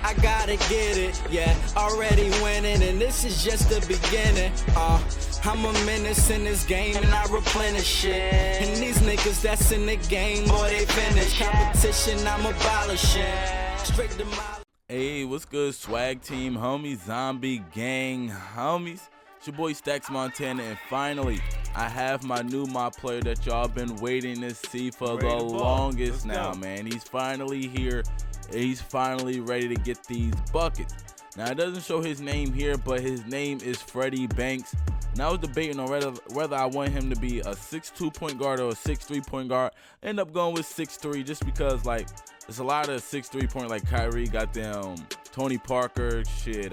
I gotta get it, yeah, already winning, and this is just the beginning. I'm a menace in this game, and I replenish it. And these niggas that's in the game, boy, they finish. Competition, I'm abolishing. Straight to my. Hey, what's good, swag team, homies, zombie gang, homies? It's your boy StaxMontana, and finally, I have my new player that y'all been waiting to see for the longest now, man. He's finally here. He's finally ready to get these buckets. Now, it doesn't show his name here, but his name is Freddy Banks. And I was debating on whether I want him to be a 6'2" point guard or a 6'3" point guard. I end up going with 6'3" just because, like, there's a lot of 6'3" point, like Kyrie, goddamn Tony Parker, shit,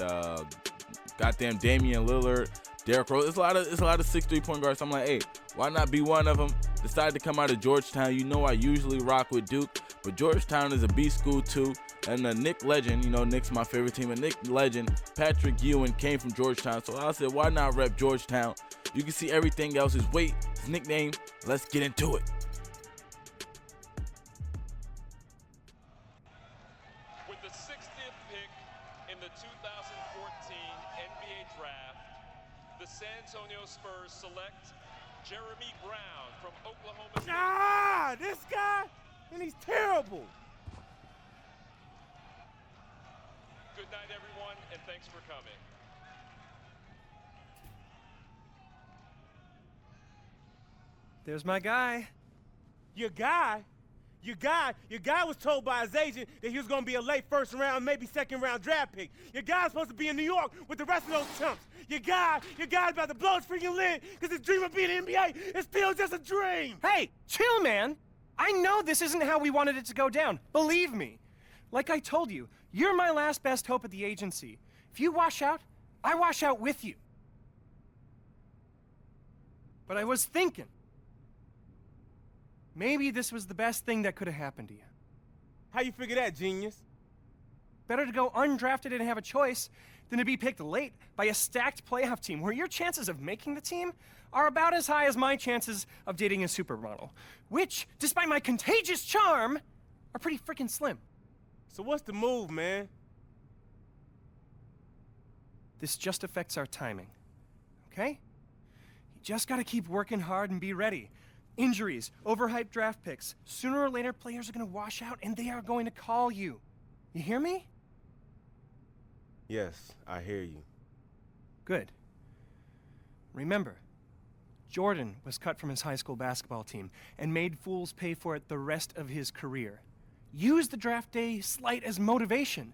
goddamn Damian Lillard, Derrick Rose. It's a lot of 6'3" point guards. So I'm like, hey, why not be one of them? Decided to come out of Georgetown. You know I usually rock with Duke, but Georgetown is a B school too. And the Nick legend, you know, Nick's my favorite team, and Nick legend, Patrick Ewing, came from Georgetown. So I said, why not rep Georgetown? You can see everything else, his weight, his nickname. Let's get into it. With the 60th pick in the 2014 NBA Draft, the San Antonio Spurs select Jeremy Brown from Oklahoma State. Ah, this guy? And he's terrible. Good night, everyone, and thanks for coming. There's my guy. Your guy? Your guy was told by his agent that he was going to be a late first round, maybe second round draft pick. Your guy's supposed to be in New York with the rest of those chumps. Your guy's about to blow his freaking lid because his dream of being in the NBA is still just a dream. Hey, chill, man. I know this isn't how we wanted it to go down. Believe me. Like I told you, you're my last best hope at the agency. If you wash out, I wash out with you. But I was thinking, maybe this was the best thing that could have happened to you. How you figure that, genius? Better to go undrafted and have a choice than to be picked late by a stacked playoff team where your chances of making the team are about as high as my chances of dating a supermodel, which, despite my contagious charm, are pretty freaking slim. So what's the move, man? This just affects our timing, okay? You just gotta keep working hard and be ready. Injuries, overhyped draft picks. Sooner or later, players are gonna wash out and they are going to call you. You hear me? Yes, I hear you. Good. Remember, Jordan was cut from his high school basketball team and made fools pay for it the rest of his career. Use the draft day slight as motivation,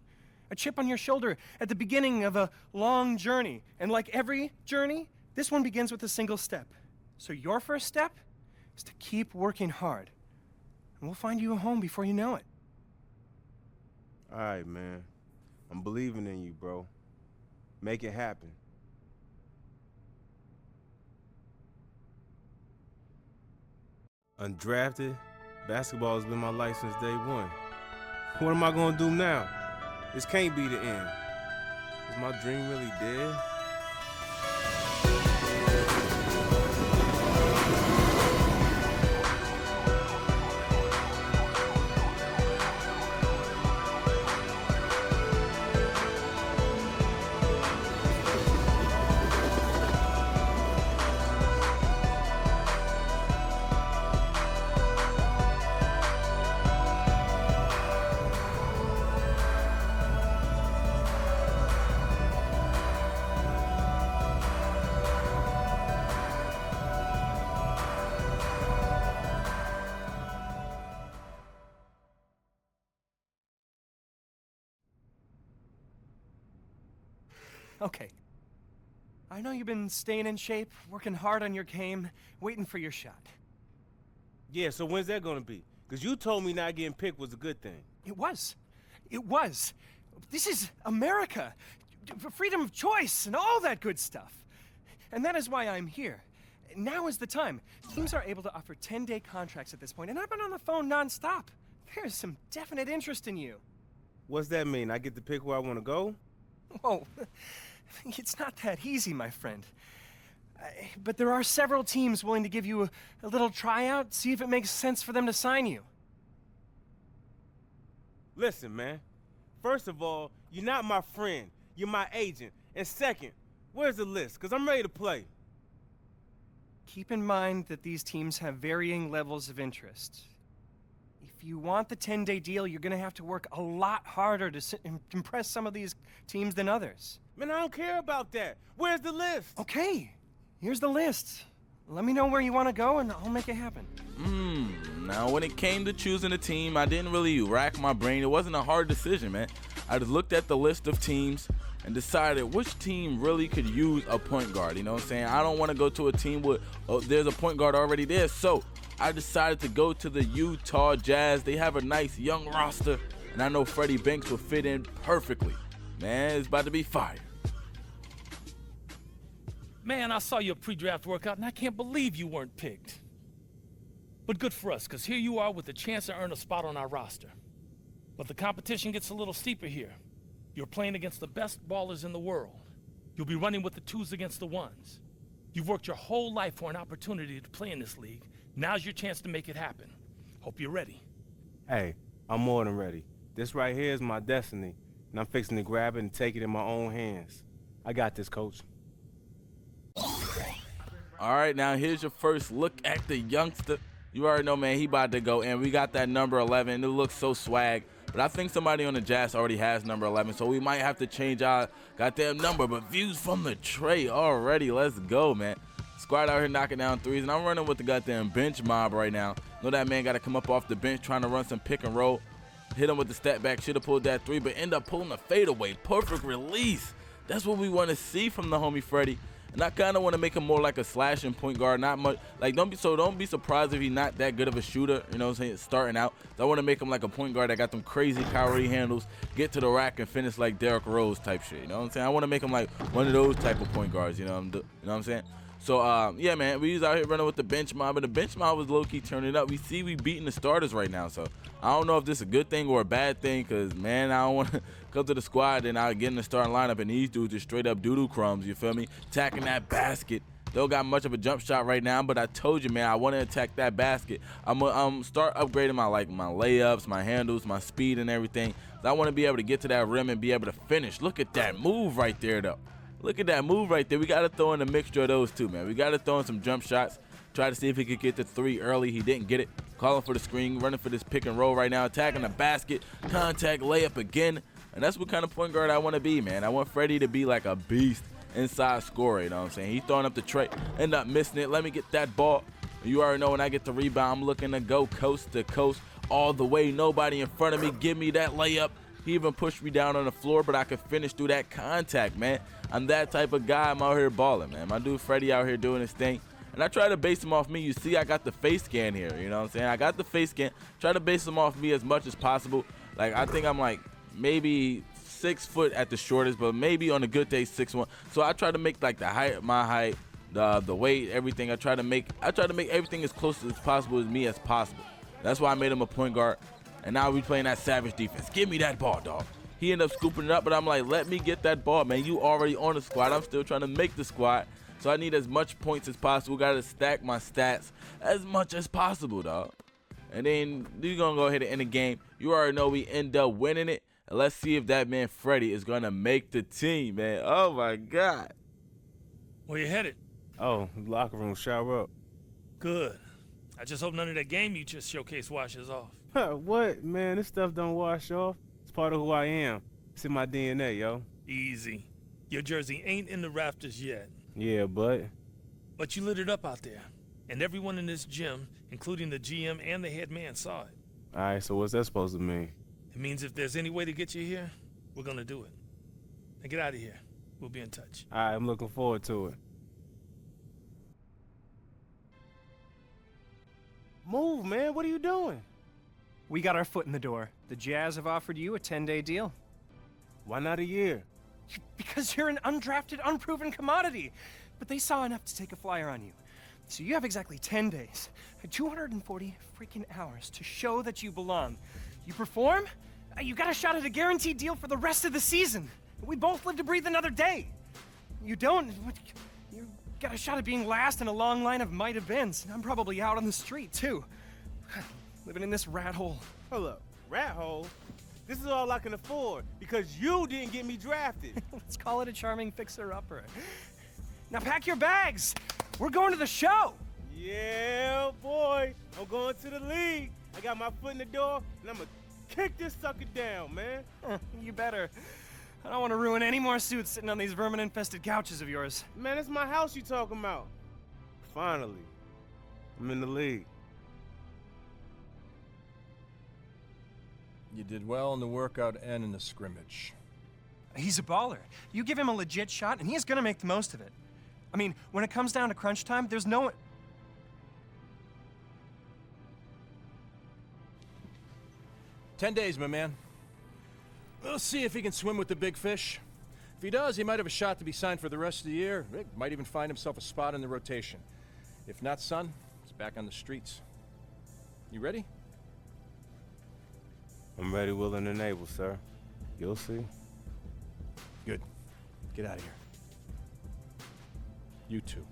a chip on your shoulder at the beginning of a long journey. And like every journey, this one begins with a single step. So your first step is to keep working hard, and we'll find you a home before you know it. All right, man. I'm believing in you, bro. Make it happen. Undrafted, basketball has been my life since day one. What am I gonna do now? This can't be the end. Is my dream really dead? Okay. I know you've been staying in shape, working hard on your game, waiting for your shot. Yeah, so when's that gonna be? Because you told me not getting picked was a good thing. It was. It was. This is America. Freedom of choice and all that good stuff. And that is why I'm here. Now is the time. Teams are able to offer 10-day contracts at this point, and I've been on the phone nonstop. There's some definite interest in you. What's that mean? I get to pick where I want to go? Whoa. It's not that easy, my friend. But there are several teams willing to give you a little tryout, see if it makes sense for them to sign you. Listen, man. First of all, you're not my friend. You're my agent. And second, where's the list? Because I'm ready to play. Keep in mind that these teams have varying levels of interest. If you want the 10-day deal, you're gonna have to work a lot harder to impress some of these teams than others. Man, I don't care about that. Where's the list? Okay, here's the list. Let me know where you want to go and I'll make it happen. Now when it came to choosing a team, I didn't really rack my brain. It wasn't a hard decision, man. I just looked at the list of teams and decided which team really could use a point guard. You know what I'm saying? I don't want to go to a team with, there's a point guard already there. So I decided to go to the Utah Jazz. They have a nice young roster, and I know Freddie Banks will fit in perfectly. Man, it's about to be fire. Man, I saw your pre-draft workout, and I can't believe you weren't picked. But good for us, because here you are with a chance to earn a spot on our roster. But the competition gets a little steeper here. You're playing against the best ballers in the world. You'll be running with the 2s against the 1s. You've worked your whole life for an opportunity to play in this league. Now's your chance to make it happen. Hope you're ready. Hey, I'm more than ready. This right here is my destiny, and I'm fixing to grab it and take it in my own hands. I got this, coach. All right, now here's your first look at the youngster. You already know, man, he about to go in. We got that number 11. It looks so swag. But I think somebody on the Jazz already has number 11, so we might have to change our goddamn number. But views from the tray already. Let's go, man. Squad out here knocking down threes, and I'm running with the goddamn bench mob right now. Know that man got to come up off the bench trying to run some pick and roll. Hit him with the step back. Should have pulled that 3, but end up pulling a fadeaway. Perfect release. That's what we want to see from the homie Freddy. And I kind of want to make him more like a slashing point guard, not much. Like, don't be surprised if he's not that good of a shooter, you know what I'm saying, starting out. So I want to make him like a point guard that got them crazy Kyrie handles, get to the rack and finish like Derrick Rose type shit, you know what I'm saying? I want to make him like one of those type of point guards, you know what I'm saying? So, yeah, man, we was out here running with the bench mob, and the bench mob was low-key turning up. We see we beating the starters right now, so I don't know if this is a good thing or a bad thing, because, man, I don't want to come to the squad and I get in the starting lineup, and these dudes just straight up doo-doo crumbs, you feel me? Attacking that basket. They don't got much of a jump shot right now, but I told you, man, I want to attack that basket. I'm going to start upgrading my layups, my handles, my speed, and everything. So I want to be able to get to that rim and be able to finish. Look at that move right there, though. Look at that move right there. We got to throw in a mixture of those two, man. We got to throw in some jump shots. Try to see if he could get the 3 early. He didn't get it. Calling for the screen, running for this pick and roll right now. Attacking the basket, contact, layup again. And that's what kind of point guard I want to be, man. I want Freddy to be like a beast inside scorer, you know what I'm saying? He's throwing up the tray, end up missing it. Let me get that ball. You already know when I get the rebound, I'm looking to go coast to coast all the way. Nobody in front of me. Give me that layup. He even pushed me down on the floor, but I could finish through that contact, man. I'm that type of guy. I'm out here balling, man. My dude Freddy out here doing his thing. And I try to base him off me. You see, I got the face scan here, you know what I'm saying? I got the face scan. Try to base him off me as much as possible. Like, I think I'm like maybe 6 foot at the shortest, but maybe on a good day 6'1". So I try to make like the height, my height, the weight, everything. I try to make everything as close as possible as me as possible. That's why I made him a point guard. And now we playing that savage defense. Give me that ball, dog. He ended up scooping it up, but I'm like, let me get that ball, man. You already on the squad. I'm still trying to make the squad. So I need as much points as possible. Got to stack my stats as much as possible, dog. And then we're going to go ahead and end the game. You already know we end up winning it. And let's see if that man Freddy is going to make the team, man. Oh, my God. Where you headed? Oh, locker room, shower up. Good. I just hope none of that game you just showcased washes off. What? Man, this stuff don't wash off. It's part of who I am. It's in my DNA, yo. Easy. Your jersey ain't in the rafters yet. Yeah, but you lit it up out there. And everyone in this gym, including the GM and the head man, saw it. all right, so what's that supposed to mean? It means if there's any way to get you here, we're gonna do it. Now get out of here. We'll be in touch. All right, I'm looking forward to it. Move, man. What are you doing? We got our foot in the door. The Jazz have offered you a 10-day deal. Why not a year? Because you're an undrafted, unproven commodity. But they saw enough to take a flyer on you. So you have exactly 10 days, 240 freaking hours to show that you belong. You perform, you got a shot at a guaranteed deal for the rest of the season. We both live to breathe another day. You don't, you got a shot at being last in a long line of might have beens. I'm probably out on the street, too. Living in this rat hole. Hold up. Rat hole? This is all I can afford because you didn't get me drafted. Let's call it a charming fixer-upper. Now pack your bags. We're going to the show. Yeah, boy. I'm going to the league. I got my foot in the door, and I'm going to kick this sucker down, man. You better. I don't want to ruin any more suits sitting on these vermin-infested couches of yours. Man, it's my house you talking about. Finally, I'm in the league. You did well in the workout and in the scrimmage. He's a baller. You give him a legit shot, and he's gonna make the most of it. I mean, when it comes down to crunch time, there's no one... 10 days, my man. We'll see if he can swim with the big fish. If he does, he might have a shot to be signed for the rest of the year. He might even find himself a spot in the rotation. If not, son, he's back on the streets. You ready? I'm ready, willing, and able, sir. You'll see. Good. Get out of here. You too.